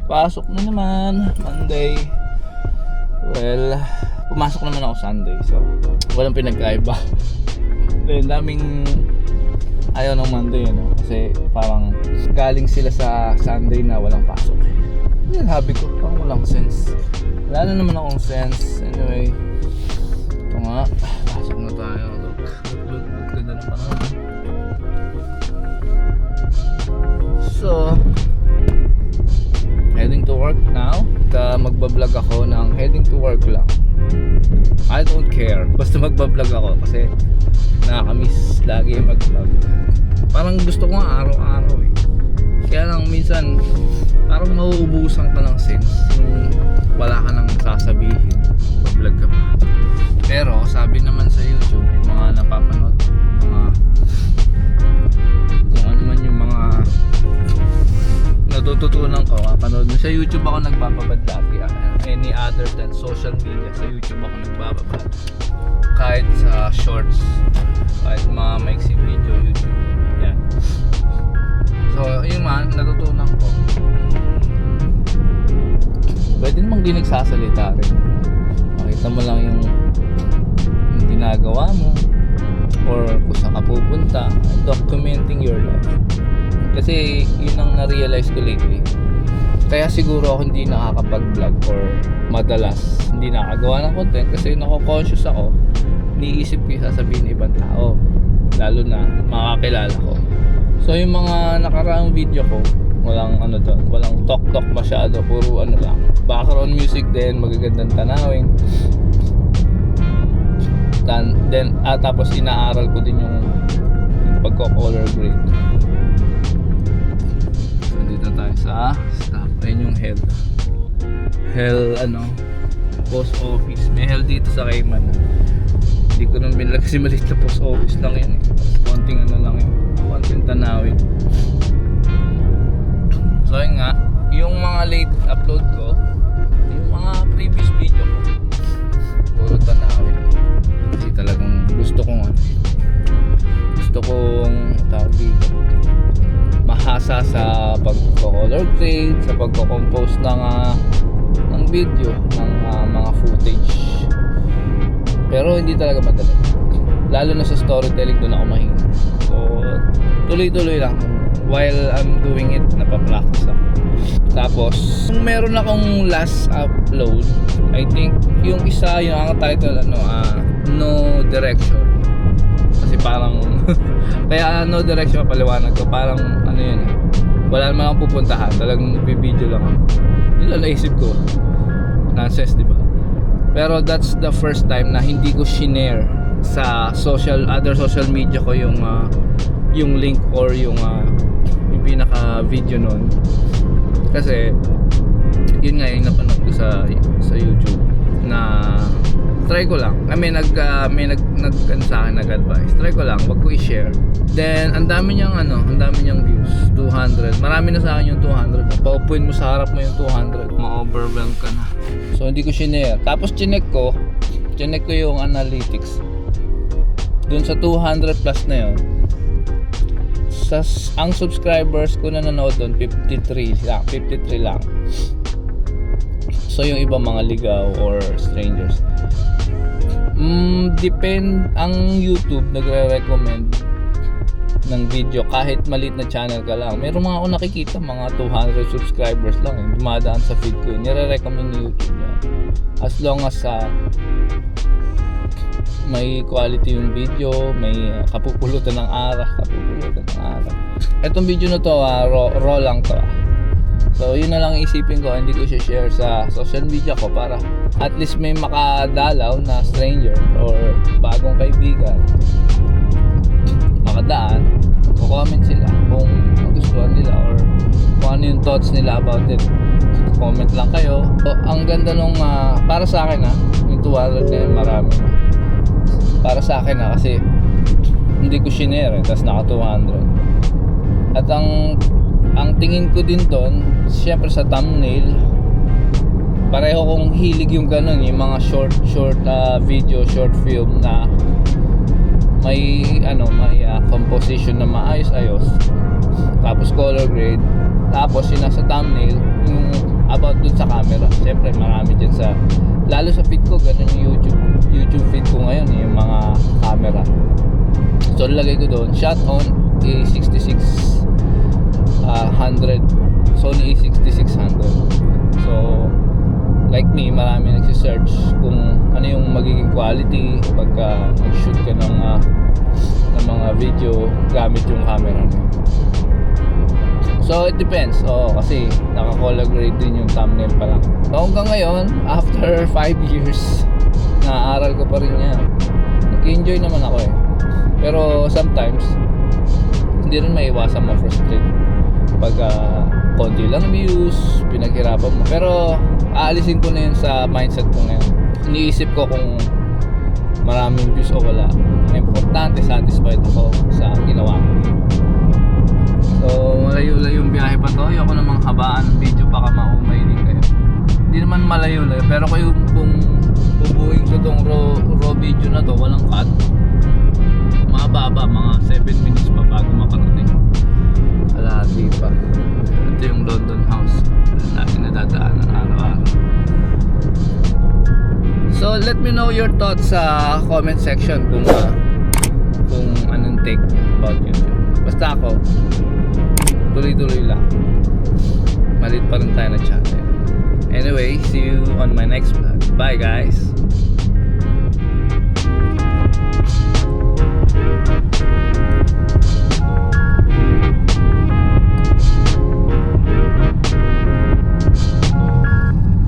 Pasok na naman, Monday. Well, pumasok naman ako Sunday, so walang pinagkaiba. Then daming ayaw ng Monday, ano? Kasi parang galing sila sa Sunday na walang pasok. Yan, habi ko, parang walang sense. Wala na naman akong sense. Anyway, ito nga, pasok na tayo. Look, ganda na panahon. So, heading to work now. Magbablog ako ng heading to work lang. I don't care, basta magbablog ako kasi nakakamiss lagi mag-vlog. Parang gusto ko nga araw-araw eh. Kaya lang minsan parang mauubusan ka ng sense yung wala ka nang sasabihin mag-vlog ka pa. Pero sabi naman sa YouTube, yung mga napapanood, mga kung ano man yung mga natututunan ko, kapanood mo sa YouTube ako nagbababad lagi. Any other than social media, sa YouTube ako nagbababad. Kahit sa shorts, kahit mga maiksing video, YouTube. Yan. So, yun man, natutunan ko. Pwede namang di nagsasalita rin. Makita mo lang yung ginagawa mo or kung saan ka pupunta, documenting your life. Kasi yun ang na-realize ko lately. Kaya siguro ako hindi nakakapag-vlog or madalas hindi nakagawa ng content kasi nako-conscious ako. Iniisip ko yung sasabihin ng ibang tao, lalo na makakilala ko. So yung mga nakaraang video ko, walang ano doon, walang talk masyado, puro ano lang, background music din, magagandang tanawin. Then tapos inaaral ko din yung pagko-color grade. So dito tayo sa stop. Ayun yung hell ano, post office. May hell dito sa Cayman. Hindi ko nang binila kasi maliit na post office lang yan eh. Konting ano lang yun, konting tanawin. So yun nga, yung mga late upload ko, yung mga previous video ko, puro tanawin. Kasi talagang gusto kong tawag dito, mahasa sa pagko-color grade, sa pagko-compose ng video, ng mga footage. Pero hindi talaga madali. Lalo na sa storytelling, doon ako mahina. So, tuloy-tuloy lang. While I'm doing it, napapractice ako. Tapos, kung meron akong last upload, I think yung isa, yung ang title, No Direction. Kasi parang kaya No Direction paliwanag ko, parang ano yun eh, wala naman akong pupuntahan, talagang nagbi-video lang ako. Yun lang naisip ko, nonsense diba? Pero that's the first time na hindi ko shinare sa other social media ko yung link or yung pinaka video nun. Kasi yun nga yung napanood ko sa YouTube na try ko lang. May nag sa akin nag-advise. Try ko lang, wag ko i-share. Then ang dami niyang views, 200. Marami na sa akin yung 200. Paupuin mo sa harap mo yung 200, ma-overwhelm ka na. So hindi ko shinare. Tapos chinek ko yung analytics. Doon sa 200 plus na yun, ang subscribers ko na nanood doon 53 lang. So yung iba mga ligaw or strangers. Ang YouTube nagre-recommend ng video kahit maliit na channel ka lang. Meron mga ako nakikita mga 200 subscribers lang eh, dumadaan sa feed ko. Nire-recommend ni YouTube yan. As long as may quality yung video, may kapupulutan ng araw. Etong video na to, raw lang to. So yun na lang isipin ko, hindi ko share sa social media ko para at least may makadalaw na stranger or bagong kaibigan makadaan, comment sila kung gustuhan nila or kung ano yung thoughts nila about it. Comment lang kayo. So, ang ganda nung para sa akin yung 200 na yun, marami para sa akin kasi hindi ko shinare tapos naka 200. At ang tingin ko din doon, syempre sa thumbnail, pareho kong hilig yung ganun, yung mga short video, short film na may composition na maayos-ayos, tapos color grade, tapos yung nasa thumbnail yung dun sa camera. Siyempre marami dyan sa, lalo sa feed ko, ganun yung YouTube feed ko ngayon, yung mga camera. So lagay ko doon, shot on A66 100, Sony A6600. So like me, marami nagsisearch kung ano yung magiging quality pagka nag-shoot ka ng mga video gamit yung camera mo. So it depends. Kasi naka-color grade din yung thumbnail pa lang. So hanggang ngayon, after 5 years, naaral ko pa rin yan. Nag-enjoy naman ako eh. Pero sometimes hindi rin maiwasan ma-frustrate pag konti lang views, pinaghirapan mo. Pero aalisin ko na yun sa mindset ko ngayon. Iniisip ko kung maraming views o wala. Ang importante, satisfied ako sa ginawa ko. So malayo-layo yung biyahe pa to. Ayoko namang habaan ng video, baka maumay din kayo. Hindi naman malayo-layo, pero kung bubuhin ko tong raw video na to, walang cut, mababa, mga 7 minutes pa bago makarating. Alati pa. Ito yung London House na nadadaanan araw-araw. So let me know your thoughts sa comment section kung anong take about YouTube. Basta ako, tuloy-tuloy lang. Malit pa rin tayo na channel. Anyway, see you on my next vlog. Bye guys!